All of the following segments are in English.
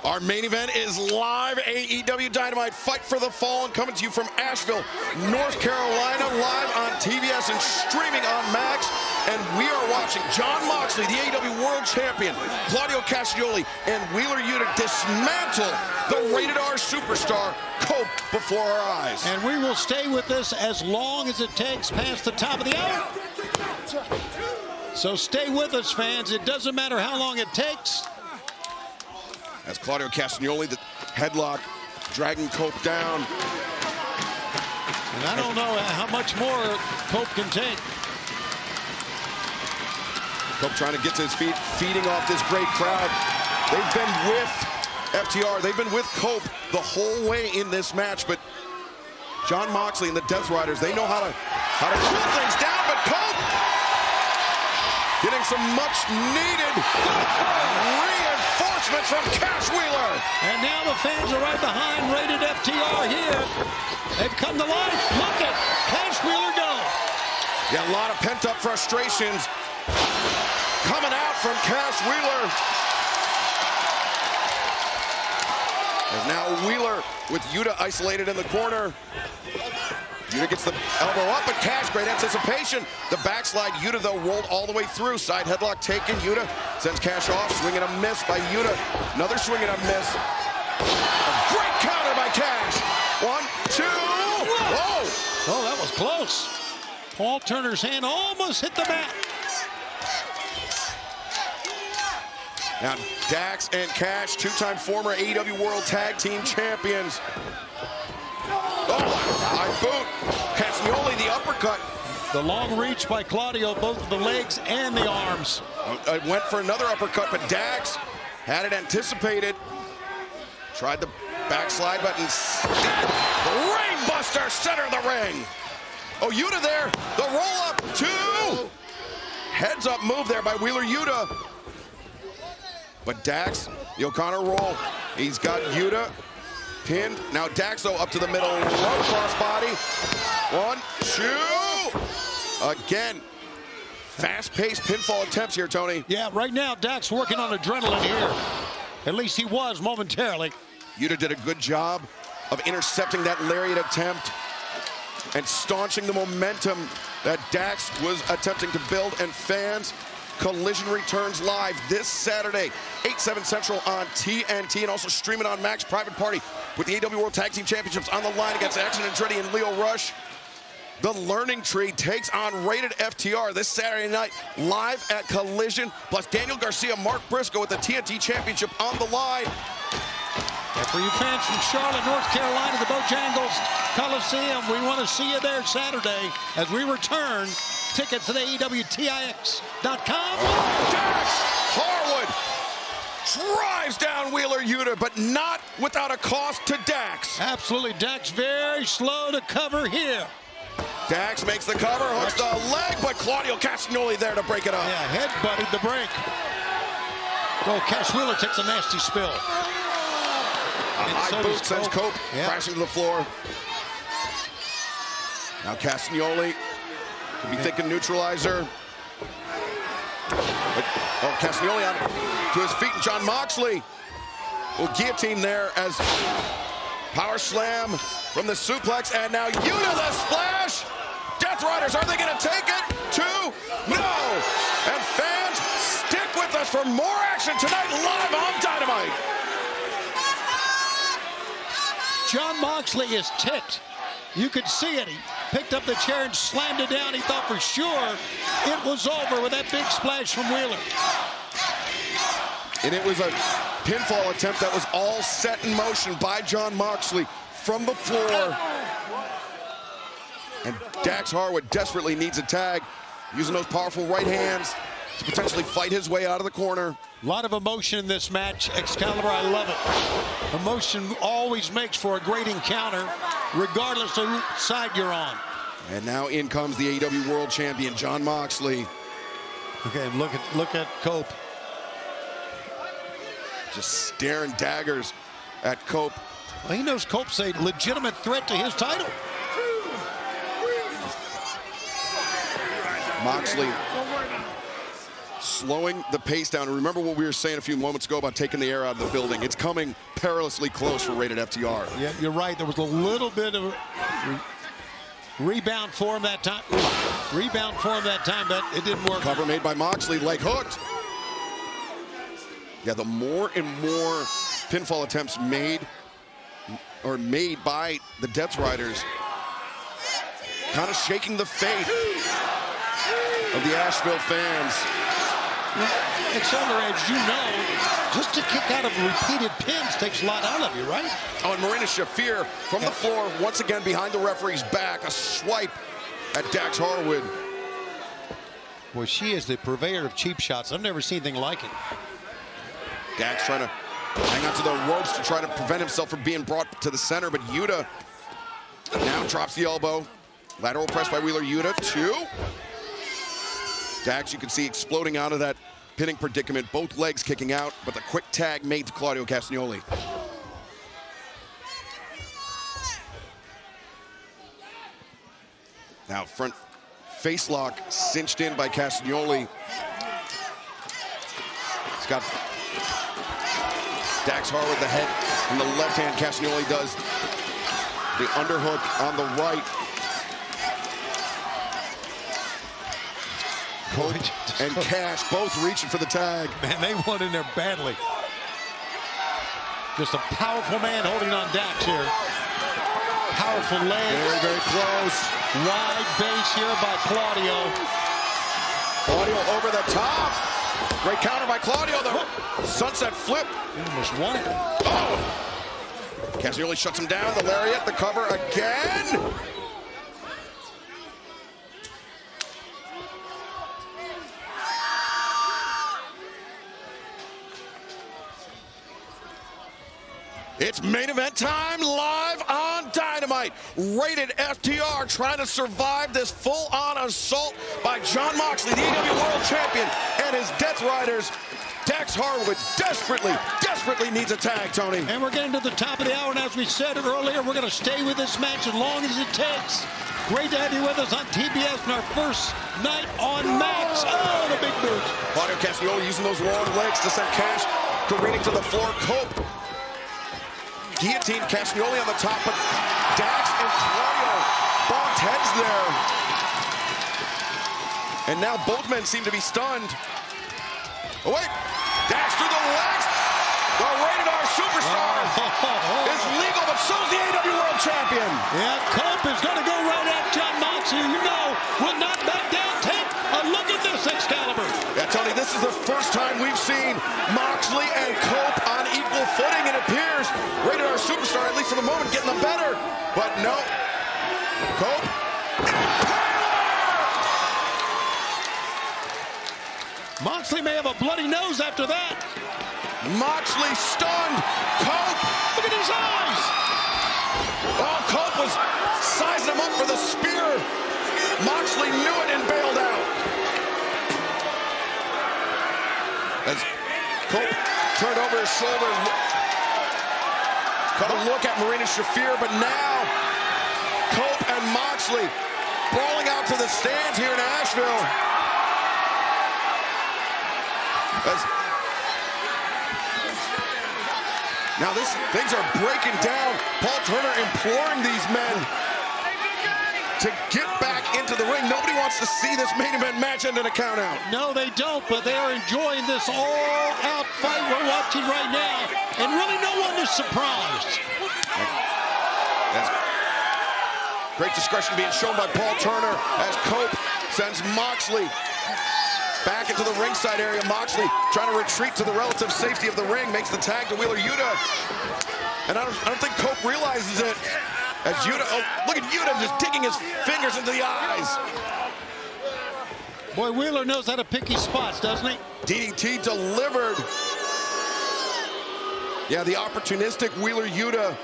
Our main event is live AEW Dynamite Fight for the Fallen, coming to you from Asheville, North Carolina, live on TBS and streaming on Max. And we are watching Jon Moxley, the AEW World Champion, Claudio Castagnoli, and Wheeler Yuta dismantle the rated R superstar Cope before our eyes. And we will stay with this as long as it takes past the top of the hour. So stay with us, fans. It doesn't matter how long it takes. As Claudio Castagnoli, the headlock, dragging Cope down. And I don't know how much more Cope can take. Cope trying to get to his feet, feeding off this great crowd. They've been with FTR. They've been with Cope the whole way in this match, but Jon Moxley and the Death Riders, they know how to cool things down, but Cope getting some much needed reinforcement from Cash Wheeler. And now the fans are right behind rated FTR here. They've come to life. Look at Cash Wheeler go. Yeah, a lot of pent-up frustrations coming out from Cash Wheeler. As now Wheeler with Yuta isolated in the corner. Yuta gets the elbow up, and Cash, great anticipation. The backslide, Yuta, though, rolled all the way through. Side headlock taken. Yuta sends Cash off. Swing and a miss by Yuta. Another swing and a miss. A great counter by Cash. 1, 2. Whoa! Oh, that was close. Paul Turner's hand almost hit the mat. Now, Dax and Cash, two-time former AEW World Tag Team Champions. Oh, high boot. Castagnoli, the uppercut. The long reach by Claudio, both of the legs and the arms. Went for another uppercut, but Dax had it anticipated. Tried the backslide, but instead, the ring buster, center of the ring. Oh, Yuta there, the roll-up, 2. Heads-up move there by Wheeler Yuta. But Dax, the O'Connor roll. He's got Yuta pinned. Now Dax, though, up to the middle. Low crossbody. 1, 2. Again, fast-paced pinfall attempts here, Tony. Yeah, right now, Dax working on adrenaline here. At least he was momentarily. Yuta did a good job of intercepting that lariat attempt and staunching the momentum that Dax was attempting to build. And fans, Collision returns live this Saturday, 8/7 Central on TNT, and also streaming on Max. Private Party with the AEW World Tag Team Championships on the line against Action Andretti and Leo Rush. The Learning Tree takes on rated FTR this Saturday night, live at Collision. Plus Daniel Garcia, Mark Briscoe with the TNT Championship on the line. And for you fans from Charlotte, North Carolina, the Bojangles Coliseum, we want to see you there Saturday as we return. Tickets at AEWTIX.com. Dax Harwood drives down Wheeler Yuta, but not without a cost to Dax. Absolutely, Dax very slow to cover here. Dax makes the cover, hooks the leg, but Claudio Castagnoli there to break it up. Yeah, head butted the break. Oh, Cash Wheeler takes a nasty spill. A high boot sends Cope crashing to the floor. Now Castagnoli could be thinking neutralizer. But, Castagnoli on to his feet, and Jon Moxley will guillotine there as power slam from the suplex, and now Yuta the splash. Death Riders, are they going to take it? 2, no. And fans, stick with us for more action tonight live on Dynamite. Jon Moxley is ticked. You could see it. He picked up the chair and slammed it down. He thought for sure it was over with that big splash from Wheeler. And it was a pinfall attempt that was all set in motion by Jon Moxley from the floor. And Dax Harwood desperately needs a tag, using those powerful right hands to potentially fight his way out of the corner. A lot of emotion in this match, Excalibur. I love it. Emotion always makes for a great encounter, regardless of whose side you're on. And now in comes the AEW World Champion, Jon Moxley. Okay, look at Cope. Just staring daggers at Cope. Well, he knows Cope's a legitimate threat to his title. Moxley slowing the pace down. And remember what we were saying a few moments ago about taking the air out of the building. It's coming perilously close for rated FTR. Yeah, you're right. There was a little bit of rebound for him that time. Rebound for him that time, but it didn't work. Cover made by Moxley, leg hooked. Yeah, the more and more pinfall attempts made by the Death Riders, kind of shaking the faith of the Asheville fans. At shoulder edge, you know, just to kick out of repeated pins takes a lot out of you, right? Oh, and Marina Shafir from the floor, once again behind the referee's back, a swipe at Dax Harwood. Well, she is the purveyor of cheap shots. I've never seen anything like it. Dax trying to hang on to the ropes to try to prevent himself from being brought to the center, but Yuta now drops the elbow. Lateral press by Wheeler Yuta, 2. Dax, you can see, exploding out of that pinning predicament, both legs kicking out, but the quick tag made to Claudio Castagnoli. Now front face lock cinched in by Castagnoli. He's got Dax Harwood the head in the left hand. Castagnoli does the underhook on the right. Coach and Cash both reaching for the tag. Man, they went in there badly. Just a powerful man holding on Dax here. Powerful legs. Very, very close. Wide base here by Claudio. Claudio over the top. Great counter by Claudio. The sunset flip. He almost won it. Oh! Castagnoli shuts him down. The lariat, the cover again. It's main event time, live on Dynamite. Rated FTR trying to survive this full-on assault by Jon Moxley, the AEW World Champion, and his Death Riders. Dax Harwood desperately needs a tag, Tony. And we're getting to the top of the hour, and as we said earlier, we're going to stay with this match as long as it takes. Great to have you with us on TBS in our first night on Max. Oh, the big boot. Claudio Castagnoli using those long legs to send Cash careening to the floor. Cope guillotine Castagnoli on the top, but Dax and Claudio bumped heads there. And now both men seem to be stunned. Oh wait, Dax through the legs. The rated R superstar is legal, but so's the AEW World Champion. Yeah, Cope is going to go right at Jon Moxley, you know, will not back down. Take a look at this, Excalibur. Yeah, Tony, this is the first time we've seen Moxley and Cope on equal footing. It appears rated R superstar, at least for the moment, getting the better. But no, Cope. Moxley may have a bloody nose after that. Moxley stunned. Cope. Look at his eyes. Oh, Cope was sizing him up for the spear. Moxley knew it and bailed out. As Cope turned over his shoulder, got a look at Marina Shafir, but now Cope and Moxley brawling out to the stands here in Asheville. Now things are breaking down. Paul Turner imploring these men to get back into the ring. Nobody wants to see this main event match end in a count out. No, they don't, but they are enjoying this all-out fight we're watching right now, and really no one is surprised. That's great discretion being shown by Paul Turner as Cope sends Moxley back into the ringside area. Moxley trying to retreat to the relative safety of the ring, makes the tag to Wheeler Yuta. And I don't think Cope realizes it. As Yuta, oh, look at Yuta just digging his fingers into the eyes. Boy, Wheeler knows how to pick his spots, doesn't he? DDT delivered. Yeah, the opportunistic Wheeler Yuta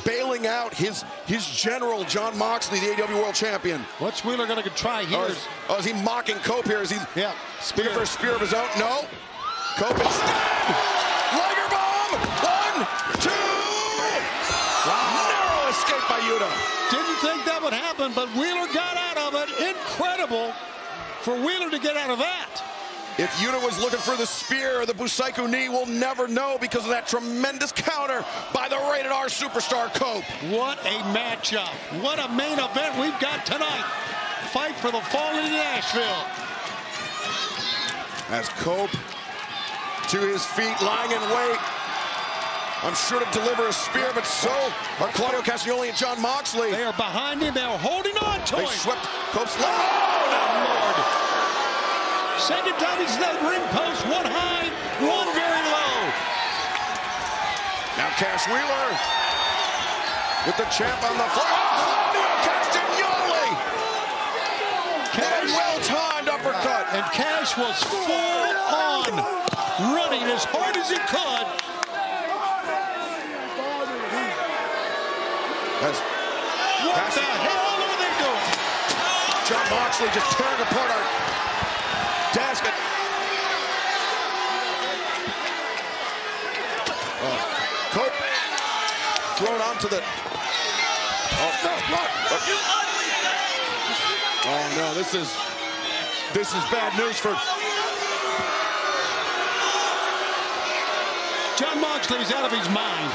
bailing out his general, Jon Moxley, the AEW World Champion. What's Wheeler going to try here? Is he mocking Cope here? Is he spear for a spear of his own? No. Cope instead. Liger bomb. 1, 2. Wow. Narrow escape by Yuta. Didn't think that would happen, but Wheeler got out of it. Incredible for Wheeler to get out of that. If Yuta was looking for the spear or the Busaiku knee, we'll never know because of that tremendous counter by the Rated R superstar Cope. What a matchup. What a main event we've got tonight. Fight for the fallen in Asheville. As Cope to his feet, lying in wait. I'm sure to deliver a spear, but so are Claudio Castagnoli and Jon Moxley. They are behind him. They're holding on to him. They swept Cope's leg. Oh, no, Lord. Second time he's that ring post. One high, one very low. Now Cash Wheeler with the champ on the floor. Oh, Claudio Castagnoli! Cash, well-timed uppercut. And Cash was full on, running as hard as he could. What the hell are they doing? Jon Moxley just tearing apart our desk. Cope thrown onto the. Oh no! This is bad news for. Jon Moxley's out of his mind.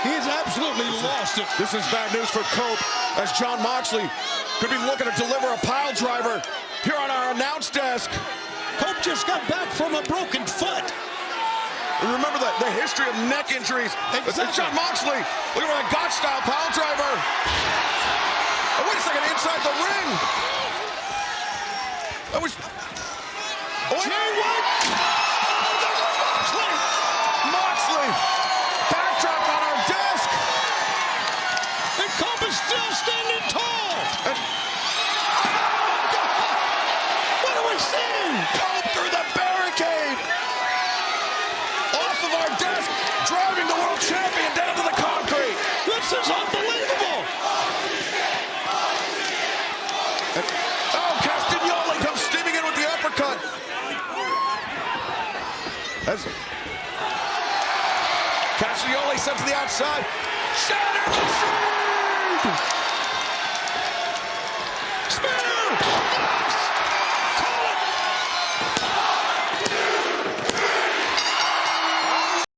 He has absolutely lost it. This is bad news for Cope, as Jon Moxley could be looking to deliver a pile driver here on our announce desk. Cope just got back from a broken foot. Remember the history of neck injuries. Exactly. Jon Moxley looking for a God-style pile driver. Oh, wait a second, inside the ring. That was. Oh, Jay White. Moxley. Backdrop on our desk. And Cope is still standing tall. And, what are we seeing? Cope through the barricade. Off of our desk, driving the world champion down to the concrete. This is unbelievable. And, oh, Castagnoli comes steaming in with the uppercut. As Castagnoli sent to the outside. Shatter the Street!